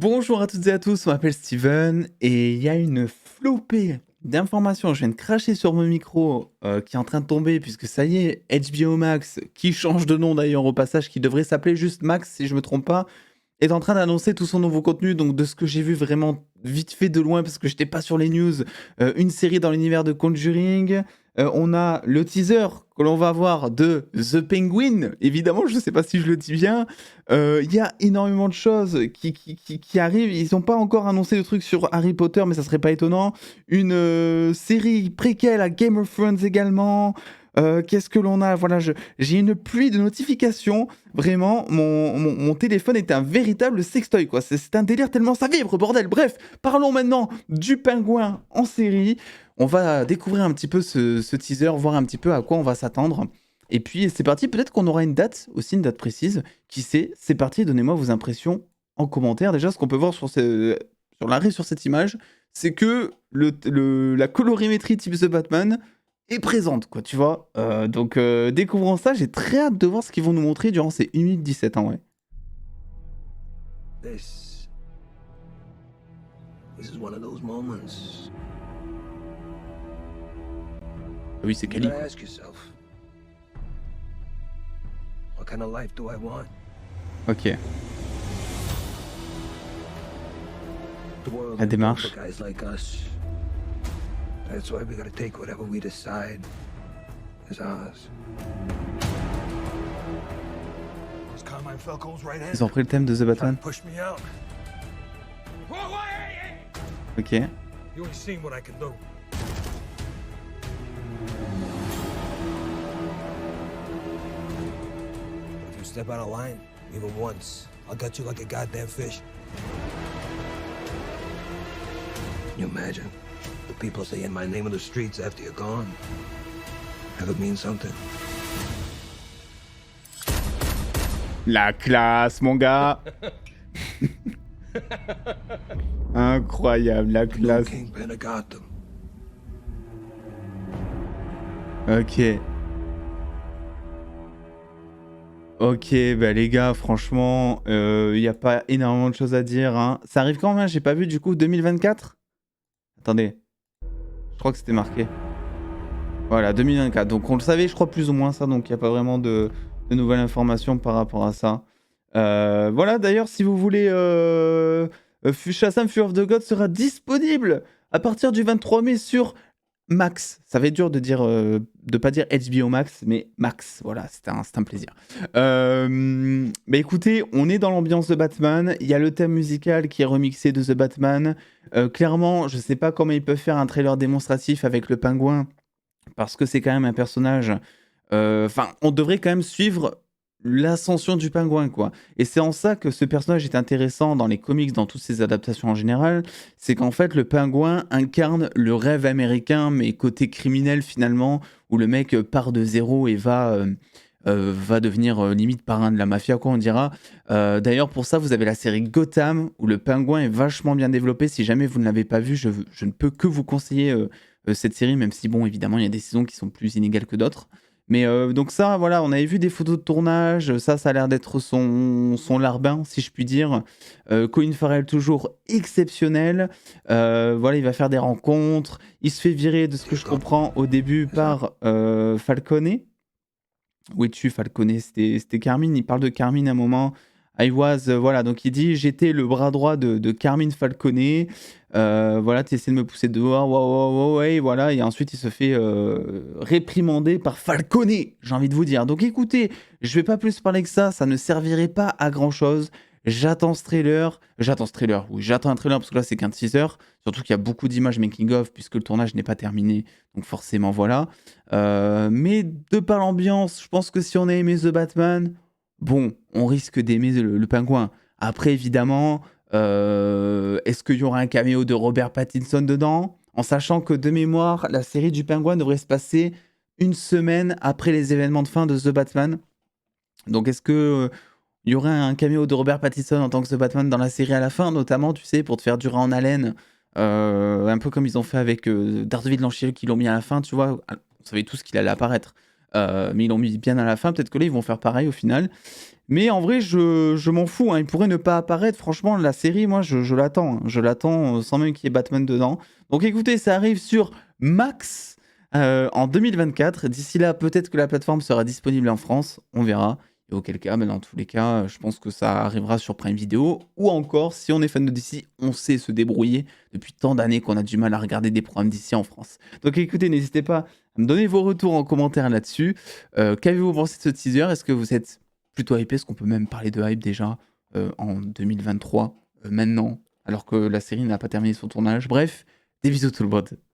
Bonjour à toutes et à tous, on m'appelle Steven et il y a une flopée d'informations. Je viens de cracher sur mon micro qui est en train de tomber puisque ça y est, HBO Max, qui change de nom d'ailleurs au passage, qui devrait s'appeler juste Max si je me trompe pas, est en train d'annoncer tout son nouveau contenu. Donc de ce que j'ai vu vraiment vite fait de loin parce que j'étais pas sur les news, une série dans l'univers de Conjuring. On a le teaser que l'on va voir de The Penguin, évidemment, je sais pas si je le dis bien. Il y a énormément de choses qui arrivent. Ils n'ont pas encore annoncé de trucs sur Harry Potter, mais ça serait pas étonnant. Une série préquelle à Game of Thrones également. Qu'est-ce que l'on a? Voilà, j'ai une pluie de notifications. Vraiment, mon téléphone est un véritable sextoy, quoi. C'est un délire tellement ça vibre, bordel. Bref, parlons maintenant du pingouin en série. On va découvrir un petit peu ce teaser, voir un petit peu à quoi on va s'attendre. Et puis c'est parti, peut-être qu'on aura une date, aussi une date précise. Qui sait? C'est parti, donnez-moi vos impressions en commentaire. Déjà, ce qu'on peut voir sur l'arrêt sur cette image, c'est que la colorimétrie type The Batman est présente, quoi, tu vois. Donc découvrons ça, j'ai très hâte de voir ce qu'ils vont nous montrer durant ces 1 minute 17, hein, ouais. This is one of those moments. Ah oui, c'est You Kali. gotta ask yourself, what kind of life do I want? Ok. The world La ain't built démarche. for guys like us. That's why we gotta take whatever we decide is ours. Was Carmine Falco's right hand Ils ont pris le thème de The trying Batman. to push me out? Whoa, whoa, hey, hey! Ok. You ain't seen what I can do. If you step out of line, even once, I'll gut you like a goddamn fish. Can you imagine the people saying my name in the streets after you're gone? Have it mean something? La classe, mon gars. Incroyable, la New classe. Kingpin of Gotham. Ok. Ok, bah les gars, franchement, il n'y a pas énormément de choses à dire, hein. Ça arrive quand même, j'ai pas vu du coup 2024? Attendez, je crois que c'était marqué. Voilà, 2024. Donc on le savait, je crois plus ou moins ça, donc il n'y a pas vraiment de nouvelles informations par rapport à ça. Voilà, d'ailleurs, si vous voulez, Shazam Fury of the Gods sera disponible à partir du 23 mai sur Max. Ça va être dur de pas dire HBO Max, mais Max. Voilà, c'est un plaisir. Bah écoutez, on est dans l'ambiance de Batman. Il y a le thème musical qui est remixé de The Batman. Clairement, je sais pas comment ils peuvent faire un trailer démonstratif avec le pingouin, parce que c'est quand même un personnage. Enfin, on devrait quand même suivre l'ascension du pingouin, quoi. Et c'est en ça que ce personnage est intéressant dans les comics, dans toutes ses adaptations en général. C'est qu'en fait, le pingouin incarne le rêve américain, mais côté criminel finalement, où le mec part de zéro et va devenir limite parrain de la mafia, quoi, on dira. D'ailleurs, pour ça, vous avez la série Gotham, où le pingouin est vachement bien développé. Si jamais vous ne l'avez pas vu, je ne peux que vous conseiller cette série, même si, bon, évidemment, il y a des saisons qui sont plus inégales que d'autres. Mais donc ça, voilà, on avait vu des photos de tournage, ça a l'air d'être son larbin, si je puis dire. Colin Farrell, toujours exceptionnel. Voilà, il va faire des rencontres. Il se fait virer, de ce que je comprends, au début par Falcone. Où es-tu, Falcone? C'était Carmine, il parle de Carmine à un moment. I was, voilà, donc il dit j'étais le bras droit de Carmine Falcone. Voilà, tu essaies de me pousser dehors, ouais, voilà, et ensuite il se fait réprimander par Falcone, j'ai envie de vous dire. Donc écoutez, je vais pas plus parler que ça ne servirait pas à grand chose. J'attends un trailer, parce que là c'est qu'un teaser, surtout qu'il y a beaucoup d'images making-of, puisque le tournage n'est pas terminé, donc forcément voilà. Mais de par l'ambiance, je pense que si on a aimé The Batman, bon, on risque d'aimer le pingouin. Après, évidemment, est-ce qu'il y aura un caméo de Robert Pattinson dedans? En sachant que, de mémoire, la série du pingouin devrait se passer une semaine après les événements de fin de The Batman. Donc, est-ce que il y aurait un caméo de Robert Pattinson en tant que The Batman dans la série à la fin, notamment, tu sais, pour te faire durer en haleine, un peu comme ils ont fait avec Daredevil dans She-Hulk, qui l'ont mis à la fin, tu vois. On savait tous qu'il allait apparaître. Mais ils l'ont mis bien à la fin. Peut-être que là, ils vont faire pareil au final. Mais en vrai, je m'en fous, hein. Il pourrait ne pas apparaître. Franchement, la série, moi, je l'attends, hein. Je l'attends sans même qu'il y ait Batman dedans. Donc écoutez, ça arrive sur Max en 2024. D'ici là, peut-être que la plateforme sera disponible en France. On verra. Et auquel cas, dans tous les cas, je pense que ça arrivera sur Prime Video. Ou encore, si on est fan de DC, on sait se débrouiller depuis tant d'années qu'on a du mal à regarder des programmes DC en France. Donc écoutez, n'hésitez pas à me donner vos retours en commentaire là-dessus. Qu'avez-vous pensé de ce teaser? Est-ce que vous êtes plutôt hypé? Est-ce qu'on peut même parler de hype déjà en 2023, maintenant, alors que la série n'a pas terminé son tournage? Bref, des bisous tout le monde.